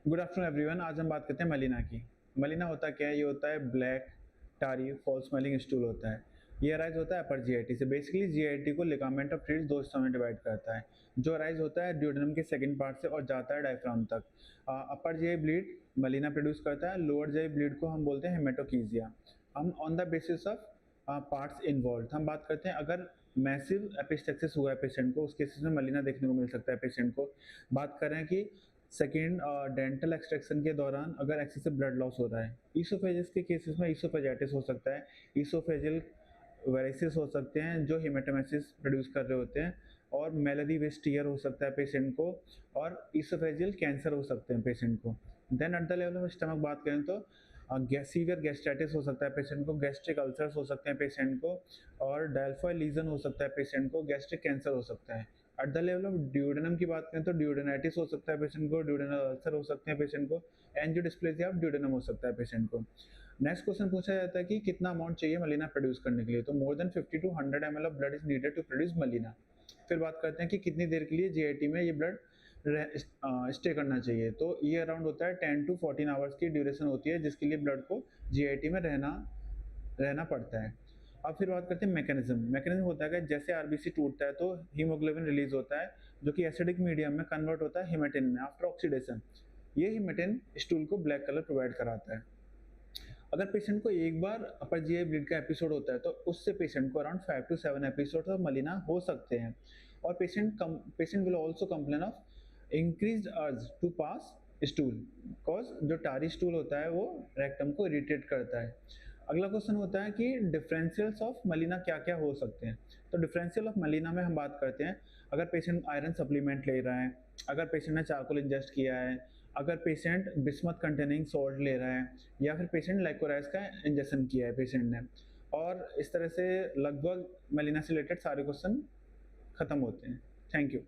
Good afternoon everyone. आज हम बात करते हैं मलिना की। मलिना होता क्या है? ये होता है ब्लैक टारी फॉल स्मेलिंग स्टूल होता है। ये अराइज होता है अपर जीआईटी से। बेसिकली जीआईटी को लिगामेंट ऑफ ट्रीज दो हिस्सों में डिवाइड करता है। जो अराइज होता है ड्यूडेनम के सेकंड पार्ट से और जाता है डायफ्राम तक। अपर जीआई ब्लीड मलिना प्रोड्यूस करता है। लोअर जीआई ब्लीड को हम बोलते हैं हेमेटोकीजिया। हम on the basis of parts involve हम बात करते हैं। अगर मैसिव एपिस्टेक्सिस हुआ है पेशेंट को, उस केसेस में मलिना देखने को मिल सकता है पेशेंट को। बात कर रहे हैं कि सेकेंड, डेंटल एक्सट्रैक्शन के दौरान अगर एक्सेसिव ब्लड लॉस हो रहा है। ईसोफेजिस के केसेस में ईसोफेजाइटिस हो सकता है। ईसोफेजियल वेरिसेस हो सकते हैं जो हेमेटोमेसिस प्रोड्यूस कर रहे होते हैं। और मेलरी वेस्ट ईयर हो सकता है पेशेंट को। और ईसोफेजियल कैंसर हो सकते हैं पेशेंट को। Then at the level of stomach बात करें तो सीवियर गैस्ट्राइटिस हो सकता है पेशेंट को। गैस्ट्रिक अल्सर्स हो सकते हैं पेशेंट को। और डेल्फॉय लीजन हो सकता है पेशेंट को। गैस्ट्रिक कैंसर हो सकता है। Eight the level of duodenum की बात करें तो ड्यूडेनाइटिस हो सकता है पेशेंट को। ड्यूडेनल अल्सर हो सकते हैं पेशेंट को। एंजियोडिस्प्लेसिया ऑफ ड्यूडेनम हो सकता है पेशेंट को। नेक्स्ट क्वेश्चन पूछा जाता है कि कितना अमाउंट चाहिए मलिना प्रोड्यूस करने के लिए। तो more than 50 to 100 ml of blood is needed to produce melaena. फिर बात करते हैं कि कितनी देर के लिए जीआईटी में ये ब्लड स्टे करना चाहिए। तो ये अराउंड होता है 10 टू 14 आवर्स की ड्यूरेशन होती है जिसके लिए ब्लड को जीआईटी में रहना रहना पड़ता है। अब फिर बात करते हैं मैकेनिज्म होता है कि जैसे आरबीसी टूटता है तो हीमोग्लोबिन रिलीज होता है जो कि एसिडिक मीडियम में कन्वर्ट होता है हिमेटिन में आफ्टर ऑक्सीडेशन। ये हिमेटिन स्टूल को ब्लैक कलर प्रोवाइड कराता है। अगर पेशेंट को एक बार अपर जीआई ब्लीड का एपिसोड होता है तो उससे पेशेंट को around 5 to 7 episode of melaena हो सकते हैं। और patient will also complain of increase urge to pass stool because जो टारी स्टूल होता है वो रेक्टम को इरिटेट करता है। अगला क्वेश्चन होता है कि डिफरेंशियल्स ऑफ मलिना क्या क्या हो सकते हैं। तो डिफरेंशियल ऑफ मलिना में हम बात करते हैं अगर पेशेंट आयरन सप्लीमेंट ले रहा है, अगर पेशेंट ने चारकोल इंजेस्ट किया है, अगर पेशेंट बिस्मथ कंटेनिंग सॉल्ट ले रहा है, या फिर पेशेंट लाइकोराइस का इंजेक्शन किया है पेशेंट ने। और इस तरह से लगभग मलिना से रिलेटेड सारे क्वेश्चन खत्म होते हैं। Thank you.